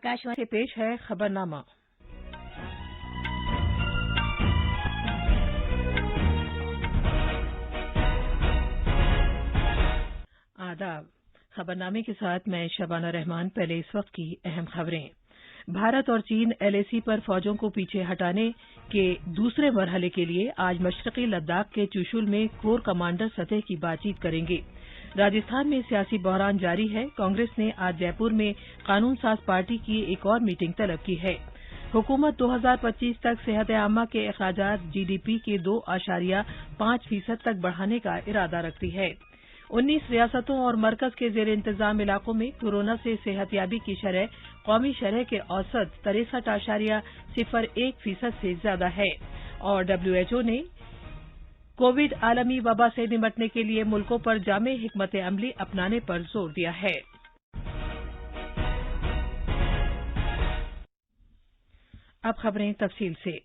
आकाशवाणी से पेश है खबरनामा। आदाब। खबरनामे के साथ मैं शबाना रहमान। पहले इस वक्त की अहम खबरें। भारत और चीन एलएसी पर फौजों को पीछे हटाने के दूसरे मरहले के लिए आज मशरकी लद्दाख के चुशुल में कोर कमांडर सतह की बातचीत करेंगे। राजस्थान में सियासी बहरान जारी है। कांग्रेस ने आज जयपुर में कानून साज पार्टी की एक और मीटिंग तलब की है। हुकूमत 2025 तक सेहत आमा के अखराजात जीडीपी के 2.5% तक बढ़ाने का इरादा रखती है। 19 रियासतों और मरकज के जेर इंतजाम इलाकों में कोरोना से सेहतयाबी की शरह कौमी शरह के औसत 63.01% से ज्यादा है। और WHO ने कोविड आलमी वबा से निपटने के लिए मुल्कों पर जामे हिकमत अमली अपनाने पर जोर दिया है। अब खबरें तफसील से।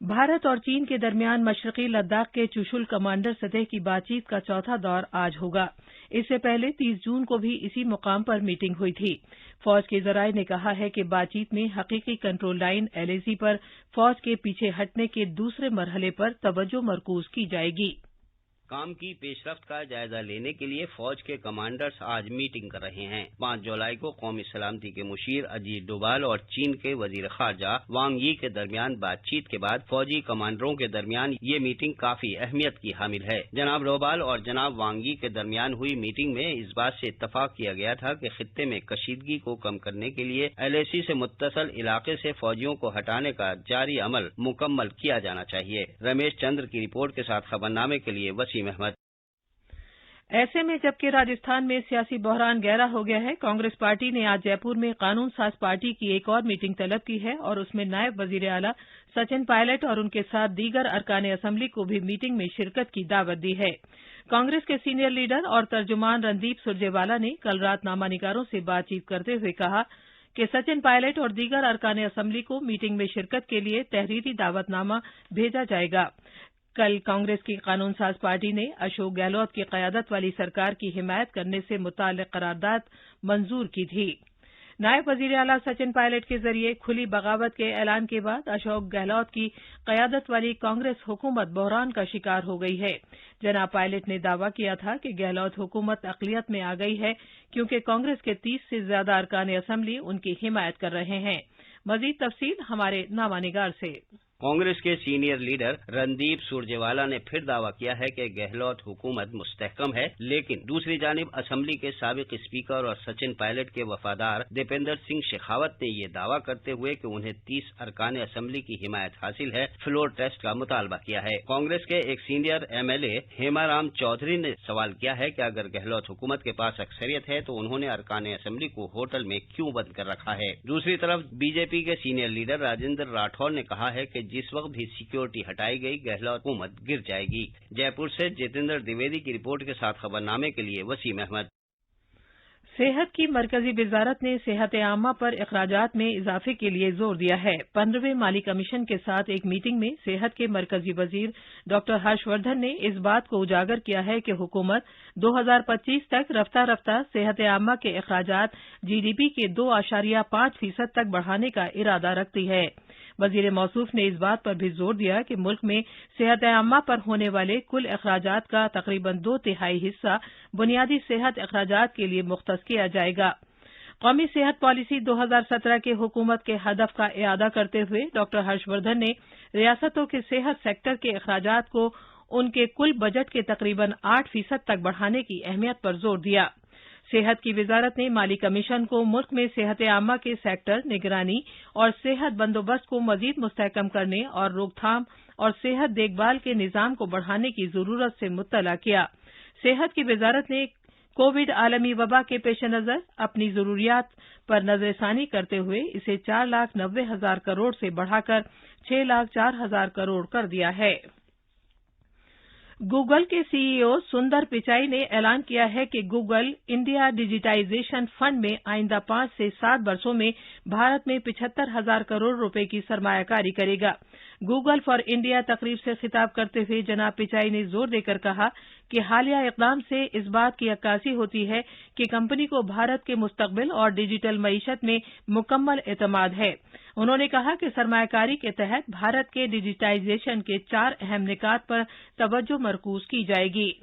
भारत और चीन के दरमियान मशरकी लद्दाख के चुशुल कमांडर सतह की बातचीत का चौथा दौर आज होगा। इससे पहले 30 जून को भी इसी मुकाम पर मीटिंग हुई थी। फौज के जराये ने कहा है कि बातचीत में हकीकी कंट्रोल लाइन एलएसी पर फौज के पीछे हटने के दूसरे मरहले पर तवज्जो मरकूज की जाएगी। काम की पेशरफ्त का जायजा लेने के लिए फौज के कमांडर्स आज मीटिंग कर रहे हैं। 5 जुलाई को कौमी सलामती के मुशीर अजीत डोभाल और चीन के वजीर खारजा वांग यी के दरमियान बातचीत के बाद फौजी कमांडरों के दरमियान ये मीटिंग काफी अहमियत की हामिल है। जनाब डोभाल और जनाब वांग यी के दरमियान हुई मीटिंग में इस बात से इत्तफाक किया गया था कि खित्ते में कशीदगी को कम करने के लिए एलएसी से मुत्तसल इलाके से फौजियों को हटाने का जारी अमल मुकम्मल किया जाना चाहिए। रमेश चंद्र की रिपोर्ट के साथ खबरनामे के लिए वसीम अहमद। ऐसे में जबकि राजस्थान में सियासी बहरान गहरा हो गया है, कांग्रेस पार्टी ने आज जयपुर में कानून साज पार्टी की एक और मीटिंग तलब की है और उसमें नायब वजीर आला सचिन पायलट और उनके साथ दीगर अरकान असम्बली को भी मीटिंग में शिरकत की दावत दी है। कांग्रेस के सीनियर लीडर और तर्जुमान रणदीप सुरजेवाला ने कल रात नामानिगारों से बातचीत करते हुए कहा कि सचिन पायलट और दीगर अरकान असम्बली को मीटिंग में शिरकत के लिए तहरीरी दावतनामा भेजा जाएगा। कल कांग्रेस की कानून साज पार्टी ने अशोक गहलोत की क़यादत वाली सरकार की हिमायत करने से मुताल्लिक़ करारदाद मंजूर की थी। नायब वज़ीर आला सचिन पायलट के जरिए खुली बगावत के ऐलान के बाद अशोक गहलोत की क़यादत वाली कांग्रेस हुकूमत बहरान का शिकार हो गई है। जनाब पायलट ने दावा किया था कि गहलोत हुकूमत अक़लियत में आ गई है क्योंकि कांग्रेस के 30 से ज्यादा अरकान असम्बली उनकी हिमायत कर रहे हैं। मज़ीद तफसील हमारे नामानिगार से। कांग्रेस के सीनियर लीडर रणदीप सुरजेवाला ने फिर दावा किया है कि गहलोत हुकूमत मुस्तहकम है, लेकिन दूसरी जानिब असम्बली के साबिक स्पीकर और सचिन पायलट के वफादार दीपेंद्र सिंह शेखावत ने यह दावा करते हुए कि उन्हें 30 अरकान असम्बली की हिमायत हासिल है, फ्लोर टेस्ट का मुतालबा किया है। कांग्रेस के एक सीनियर एमएलए हेमाराम चौधरी ने सवाल किया है कि अगर गहलोत हुकूमत के पास अक्सरियत है तो उन्होंने अरकान असम्बली को होटल में क्यों बंद कर रखा है। दूसरी तरफ बीजेपी के सीनियर लीडर राजेंद्र राठौर ने कहा है कि जिस वक्त भी सिक्योरिटी हटाई गई गहलोत हुकूमत गिर जाएगी। जयपुर से जितेंद्र द्विवेदी की रिपोर्ट के साथ खबरनामे के लिए वसीम अहमद। सेहत की मरकजी वजारत ने सेहत आमा पर अखराजात में इजाफे के लिए जोर दिया है। 15वें माली कमीशन के साथ एक मीटिंग में सेहत के मरकजी वजीर डॉक्टर हर्षवर्धन ने इस बात को उजागर किया है कि हुकूमत 2025 तक रफ्ता रफ्ता सेहत आमा के अखराजात जीडीपी के 2.5% तक बढ़ाने का इरादा रखती है। वजीर मौसूफ ने इस बात पर भी जोर दिया कि मुल्क में सेहत आमा पर होने वाले कुल अखराजात का तकरीबन 2/3 हिस्सा बुनियादी सेहत अखराजात के लिए मुख्तस किया जाएगा। कौमी सेहत पॉलिसी 2017 के हुकूमत के हदफ का इयादा करते हुए डॉक्टर हर्षवर्धन ने रियासतों के सेहत सेक्टर के अखराजात को उनके कुल बजट के तकरीबन 8% तक बढ़ाने की अहमियत पर जोर दिया। सेहत की वजारत ने माली कमीशन को मुल्क में सेहत आमा के सेक्टर, निगरानी और सेहत बंदोबस्त को मजीद मुस्तहकम करने और रोकथाम और सेहत देखभाल के निज़ाम को बढ़ाने की जरूरत से मुत्तला किया। सेहत की वजारत ने कोविड आलमी वबा के पेश नज़र अपनी जरूरियात पर नजरसानी करते हुए इसे 4,90,000 करोड़ से बढ़ाकर 6,04,000 करोड़ कर दिया है। गूगल के सीईओ सुंदर पिचाई ने ऐलान किया है कि गूगल इंडिया डिजिटाइजेशन फंड में आइंदा 5 से 7 वर्षों में भारत में 75,000 करोड़ रुपए की सरमायाकारी करेगा। गूगल फॉर इंडिया तकरीब से खिताब करते हुए जनाब पिचाई ने जोर देकर कहा कि हालिया इकदाम से इस बात की अक्कासी होती है कि कंपनी को भारत के मुस्तकबिल और डिजिटल मईशत में मुकम्मल एतमाद है। उन्होंने कहा कि सरमायाकारी के तहत भारत के डिजिटाइजेशन के 4 अहम निकात पर तवज्जो मरकूज की जाएगी।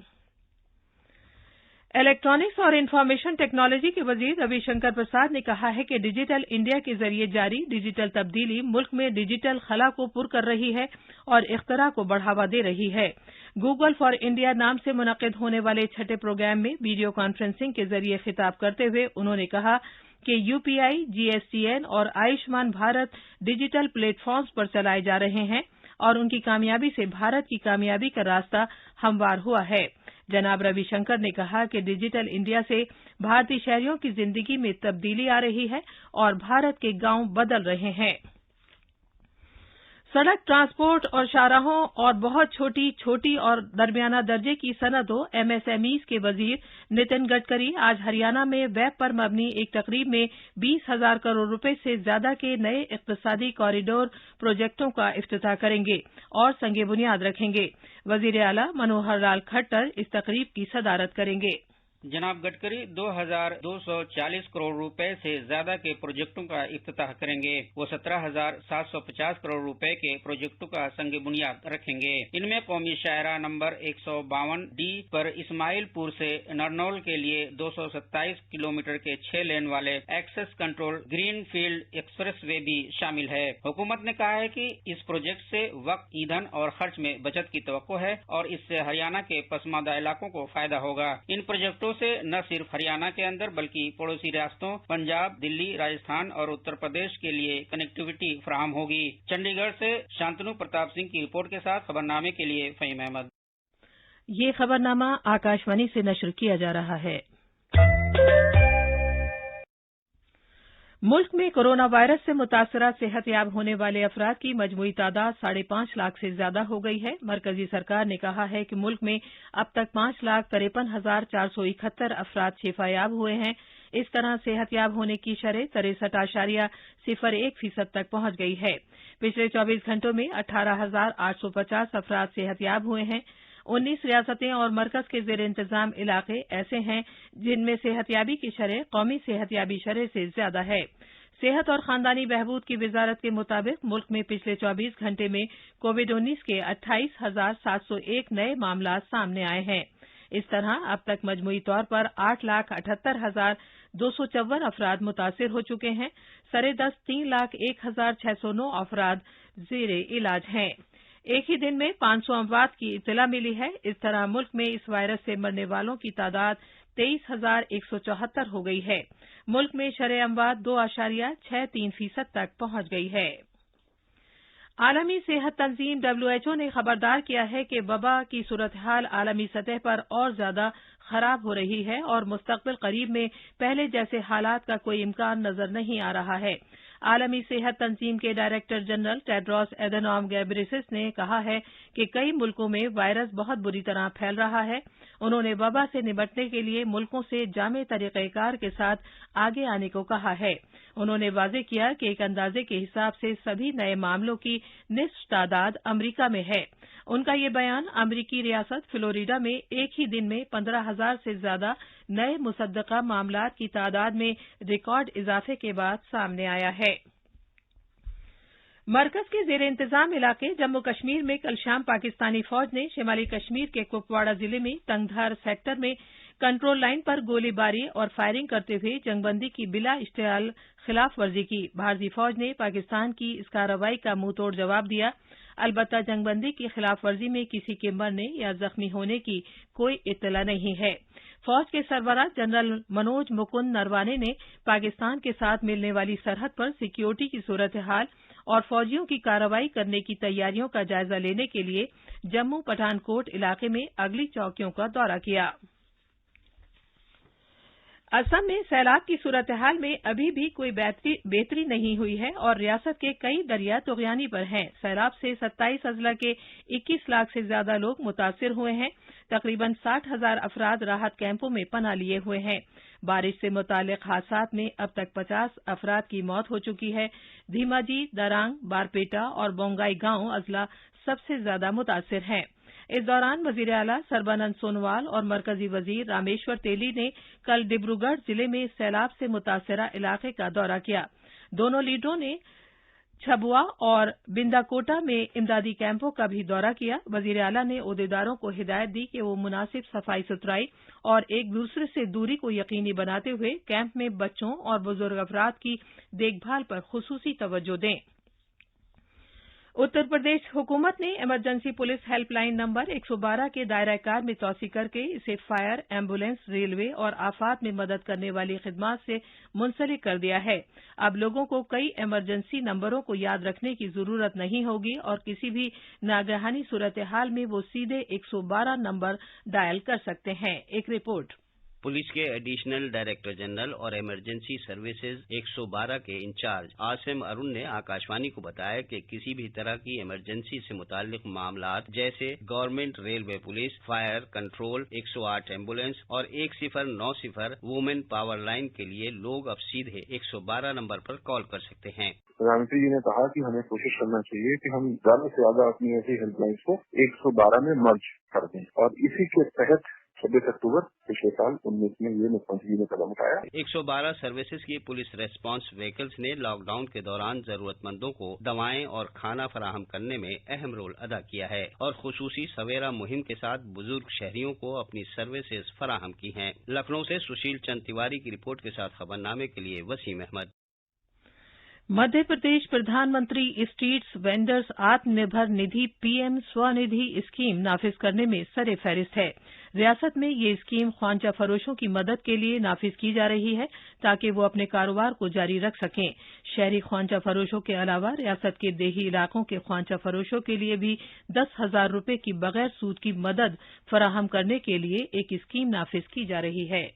इलेक्ट्रॉनिक्स और इंफॉर्मेशन टेक्नोलॉजी के वजीर रविशंकर प्रसाद ने कहा है कि डिजिटल इंडिया के जरिए जारी डिजिटल तब्दीली मुल्क में डिजिटल खला को पुर कर रही है और इख्तरा को बढ़ावा दे रही है। गूगल फॉर इंडिया नाम से मुनक्किद होने वाले छठे प्रोग्राम में वीडियो कॉन्फ्रेंसिंग के जरिए खिताब करते हुए उन्होंने कहा कि यूपीआई, जीएसटीएन और आयुष्मान भारत डिजिटल प्लेटफॉर्म्स पर चलाए जा रहे हैं और उनकी कामयाबी से भारत की कामयाबी का रास्ता हमवार हुआ है। जनाब रविशंकर ने कहा कि डिजिटल इंडिया से भारतीय शहरियों की जिंदगी में तब्दीली आ रही है और भारत के गांव बदल रहे हैं। सड़क ट्रांसपोर्ट और शाहराहों और बहुत छोटी और दरमियाना दर्जे की सनतों एमएसएमईज के वजीर नितिन गडकरी आज हरियाणा में वेब पर मबनी एक तकरीब में 20,000 करोड़ रुपए से ज्यादा के नए इक्तिसादी कॉरिडोर प्रोजेक्टों का इफ्तिताह करेंगे और संगे बुनियाद रखेंगे। वजीर आला मनोहर लाल खट्टर इस तकरीब की सदारत करेंगे। जनाब गडकरी 2,240 करोड़ रुपए से ज्यादा के प्रोजेक्टों का इफ्तिताह करेंगे। वो 17,750 करोड़ रुपए के प्रोजेक्टों का संग बुनियाद रखेंगे। इनमें कौमी शाहराह नंबर 152 डी पर इस्माइलपुर से नरनौल के लिए 227 किलोमीटर के 6 लेन वाले access control green field expressway भी शामिल है। हुकूमत ने कहा है कि इस प्रोजेक्ट से वक्त, ईंधन और खर्च में बचत की तवक्को है और इससे हरियाणा के पसमानदा इलाकों को फायदा होगा। इन प्रोजेक्टों से न सिर्फ हरियाणा के अंदर बल्कि पड़ोसी रियासतों पंजाब, दिल्ली, राजस्थान और उत्तर प्रदेश के लिए कनेक्टिविटी फराहम होगी। चंडीगढ़ से शांतनु प्रताप सिंह की रिपोर्ट के साथ खबरनामे के लिए फहीम अहमद। ये खबरनामा आकाशवाणी से नश्र किया जा रहा है। मुल्क में कोरोना वायरस से मुतासरा सेहतयाब होने वाले अफराद की मजमूई तादाद 5.5 लाख से ज्यादा हो गई है। मरकजी सरकार ने कहा है कि मुल्क में अब तक 5,53,471 अफराद शिफायाब हुए हैं। इस तरह सेहतयाब होने की शरह 63.01% तक पहुंच गई है। पिछले 24 घंटों में 18,850 अफराद सेहतयाब हुए हैं। 19 रियासतें और मरकज के जेर इंतजाम इलाके ऐसे हैं जिनमें सेहतयाबी की शरह कौमी सेहतयाबी शरह से ज्यादा है। सेहत और खानदानी बहबूद की वजारत के मुताबिक मुल्क में पिछले 24 घंटे में कोविड-19 के 28,701 नए मामला सामने आए हैं। इस तरह अब तक मजमूई तौर पर 8,78,254 अफराद मुतासिर हो चुके हैं। सरेदस्त 3,01,609 अफराद जेर इलाज हैं। एक ही दिन में 500 अमवात की इत्तला मिली है। इस तरह मुल्क में इस वायरस से मरने वालों की तादाद 23,174 हो गई है। मुल्क में शरह अमवात 2.63% तक पहुंच गई है। आलमी सेहत तंजीम WHO ने खबरदार किया है कि वबा की सूरत-हाल आलमी सतह पर और ज्यादा खराब हो रही है और मुस्तकबिल करीब में पहले जैसे हालात का कोई इम्कान नजर नहीं आ रहा है। आलमी सेहत तंजीम के डायरेक्टर जनरल टेड्रोस एधनॉम घेब्रेयेसस ने कहा है कि कई मुल्कों में वायरस बहुत बुरी तरह फैल रहा है। उन्होंने वबा से निपटने के लिए मुल्कों से जामे तरीक़ेकार के साथ आगे आने को कहा है। उन्होंने वाज़ेह किया कि एक अंदाजे के हिसाब से सभी नए मामलों की निस्फ तादाद अमरीका में है। उनका ये बयान अमरीकी रियासत फ्लोरिडा में एक ही दिन में 15,000 से ज्यादा नए मुसद्दका मामलात की तादाद में रिकॉर्ड इजाफे के बाद सामने आया है। मरकज के जेर इंतजाम इलाके जम्मू कश्मीर में कल शाम पाकिस्तानी फौज ने शिमाली कश्मीर के कुपवाड़ा जिले में तंगधार सेक्टर में कंट्रोल लाइन पर गोलीबारी और फायरिंग करते हुए जंगबंदी की बिला इश्तियाल खिलाफ वर्जी की। भारतीय फौज ने पाकिस्तान की इस कार्रवाई का मुंहतोड़ जवाब दिया। अलबत्ता जंगबंदी की खिलाफ वर्जी में किसी के मरने या जख्मी होने की कोई इत्तला नहीं है। फौज के सरबराह जनरल मनोज मुकुंद नरवाने ने पाकिस्तान के साथ मिलने वाली सरहद पर सिक्योरिटी की सूरत हाल और फौजियों की कार्रवाई करने की तैयारियों का जायजा लेने के लिए जम्मू पठानकोट इलाके में अगली चौकियों का दौरा किया। असम में सैलाब की सूरत-ए-हाल में अभी भी कोई बेहतरी नहीं हुई है और रियासत के कई दरिया तुगयानी पर हैं। सैलाब से 27 अजला के 21 लाख से ज्यादा लोग मुतासिर हुए हैं। तकरीबन 60,000 अफराद राहत कैंपों में पनाह लिए हुए हैं। बारिश से मुतालिक हादसात में अब तक 50 अफराद की मौत हो चुकी है। धीमाजी, दरांग, बारपेटा और बोंगाई गांव अजला सबसे ज्यादा मुतासिर हैं। इस दौरान वजीर आला सर्बानंद सोनोवाल और मरकजी वजीर रामेश्वर तेली ने कल डिब्रूगढ़ जिले में सैलाब से मुतासरा इलाके का दौरा किया। दोनों लीडरों ने छबुआ और बिंदाकोटा में इमदादी कैंपों का भी दौरा किया। वजीर आला ने ओहदेदारों को हिदायत दी कि वो मुनासिब सफाई सुथराई और एक दूसरे से दूरी को यकीनी बनाते हुए कैंप में बच्चों और बुजुर्ग अफराद की देखभाल पर खुसूसी तवज्जो दें। उत्तर प्रदेश हुकूमत ने इमरजेंसी पुलिस हेल्पलाइन नंबर 112 के दायरा कार में तौसी करके इसे फायर, एम्बुलेंस, रेलवे और आफात में मदद करने वाली खिदमात से मुंसलिक कर दिया है। अब लोगों को कई इमरजेंसी नंबरों को याद रखने की जरूरत नहीं होगी और किसी भी नागहानी सूरत-ए-हाल में वो सीधे 112 नंबर डायल कर सकते हैं। एक रिपोर्ट। पुलिस के एडिशनल डायरेक्टर जनरल और इमरजेंसी सर्विसेज 112 के इंचार्ज आसिम अरुण ने आकाशवाणी को बताया कि किसी भी तरह की इमरजेंसी से मुताल्लिक मामलात जैसे government railway police, fire control, 108 ambulance और 1090 वुमेन पावर लाइन के लिए लोग अब सीधे 112 नंबर पर कॉल कर सकते हैं। प्रधानमंत्री जी ने कहा कि हमें कोशिश करना चाहिए कि हम ज्यादा से ज्यादा अपनी ऐसी हेल्पलाइंस को 112 में मर्ज कर दें और इसी के तहत 26 अक्टूबर पिछले साल 19 में ये मुख्यमंत्री जी ने कदम उठाया। 112 सर्विसेज की पुलिस रेस्पॉन्स व्हीकल्स ने लॉकडाउन के दौरान जरूरतमंदों को दवाएं और खाना फराहम करने में अहम रोल अदा किया है और खुसूसी सवेरा मुहिम के साथ बुजुर्ग शहरियों को अपनी सर्विसेज फराहम की हैं। लखनऊ से सुशील चंद तिवारी की रिपोर्ट के साथ खबरनामे के लिए वसीम अहमद। मध्य प्रदेश प्रधानमंत्री street vendors Atmanirbhar Nidhi PM Svanidhi scheme नाफिज करने में सरे फहरिस्त है। रियासत में ये स्कीम ख्वांचा फरोशों की मदद के लिए नाफिज की जा रही है ताकि वो अपने कारोबार को जारी रख सकें। शहरी ख्वांचा फरोशों के अलावा रियासत के देही इलाकों के ख्वांचा फरोशों के लिए भी 10,000 रुपये की बगैर सूद की मदद फराहम करने के लिए एक स्कीम नाफिज की जा रही है।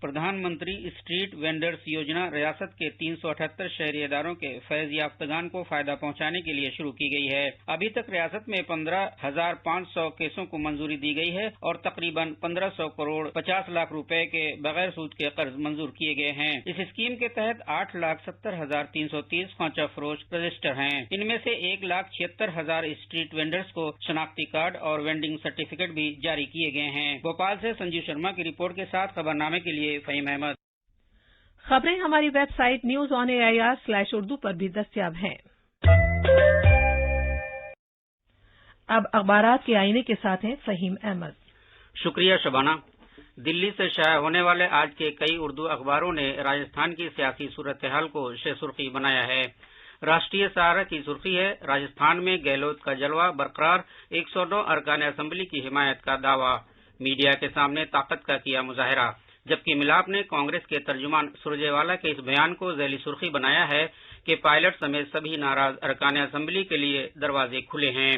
प्रधानमंत्री स्ट्रीट वेंडर्स योजना रियासत के 378 शहरी इदारों के फैज याफ्तगान को फायदा पहुंचाने के लिए शुरू की गई है। अभी तक रियासत में 15,500 केसों को मंजूरी दी गई है और तकरीबन 1500 करोड़ 50 लाख रुपए के बगैर सूद के कर्ज मंजूर किए गए हैं। इस स्कीम के तहत 8,70,330 ख्वांचा फरोश रजिस्टर हैं। इनमें से 1,76,000 स्ट्रीट वेंडर्स को शनाख्ती कार्ड और वेंडिंग सर्टिफिकेट भी जारी किए गए हैं। भोपाल से संजीव शर्मा की रिपोर्ट के साथ खबरनामे के लिए फहीम अहमद। खबरें हमारी वेबसाइट news.on.air/urdu पर भी दस्तयाब हैं। अब अखबारात के आईने के साथ हैं फहीम अहमद। शुक्रिया शबाना। दिल्ली से शाया होने वाले आज के कई उर्दू अखबारों ने राजस्थान की सियासी सूरत-ए-हाल को सुर्खी बनाया है। राष्ट्रीय सहारा की सुर्खी है, राजस्थान में गहलोत का जलवा बरकरार, 109 अरकान असेंबली की हिमायत का दावा, मीडिया के सामने ताकत का किया मुजाहरा। जबकि मिलाप ने कांग्रेस के तर्जुमान सुरजेवाला के इस बयान को ज़ैली सुर्खी बनाया है कि पायलट समेत सभी नाराज अरकान असेंबली के लिए दरवाजे खुले हैं।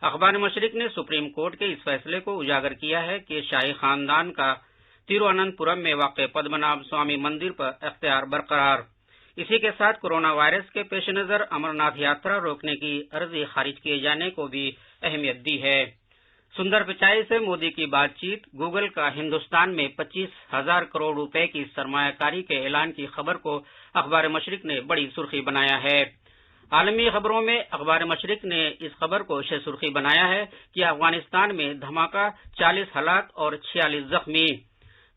अखबार मशरिक ने सुप्रीम कोर्ट के इस फैसले को उजागर किया है कि शाही खानदान का तिरुवनंतपुरम में वाक़ पद्मनाभ स्वामी मंदिर पर अख्तियार बरकरार। इसी के साथ कोरोना वायरस के पेश नज़र अमरनाथ यात्रा रोकने की अर्जी खारिज किए जाने को भी अहमियत दी है। सुंदर पिचाई से मोदी की बातचीत, गूगल का हिंदुस्तान में 25,000 करोड़ रुपए की सरमायाकारी के ऐलान की खबर को अखबार मशरिक ने बड़ी सुर्खी बनाया है। आलमी खबरों में अखबार मशरिक ने इस खबर को सुर्खी बनाया है कि अफगानिस्तान में धमाका, 40 हलाक और 46 जख्मी।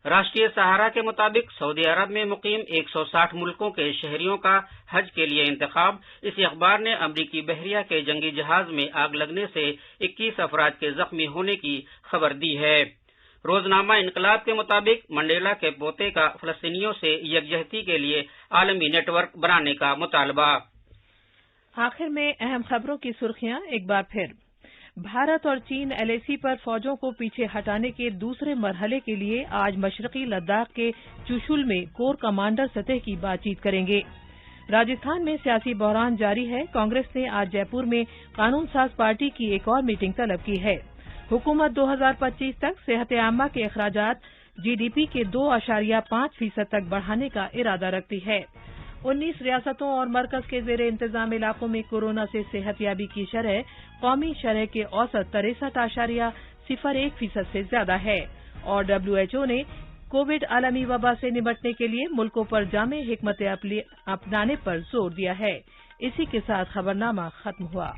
राष्ट्रीय सहारा के मुताबिक सऊदी अरब में मुकीम 160 मुल्कों के शहरियों का हज के लिए इंतखाब। इसी अखबार ने अमरीकी बहरिया के जंगी जहाज में आग लगने से 21 अफराद के जख्मी होने की खबर दी है। रोजनामा इनकलाब के मुताबिक मंडेला के पोते का फलस्तीनियों से यकजहती के लिए आलमी नेटवर्क बनाने का मुतालबा। आखिर में अहम खबरों की सुर्खियां एक बार फिर। भारत और चीन एलएसी पर फौजों को पीछे हटाने के दूसरे मरहले के लिए आज मशरकी लद्दाख के चुशुल में कोर कमांडर सतह की बातचीत करेंगे। राजस्थान में सियासी बहरान जारी है। कांग्रेस ने आज जयपुर में कानून साज पार्टी की एक और मीटिंग तलब की है। हुकूमत 2025 तक सेहत आमा के अखराजात GDP के 2.5% तक बढ़ाने का इरादा रखती है। 19 रियासतों और मरकज के जेर इंतजाम इलाकों में कोरोना से सेहतयाबी की शरह कौमी शरह के औसत 63.01% से ज्यादा है और WHO ने कोविड आलमी वबा से निपटने के लिए मुल्कों पर जामे हिकमत अपनाने पर जोर दिया है। इसी के साथ खबरनामा खत्म हुआ।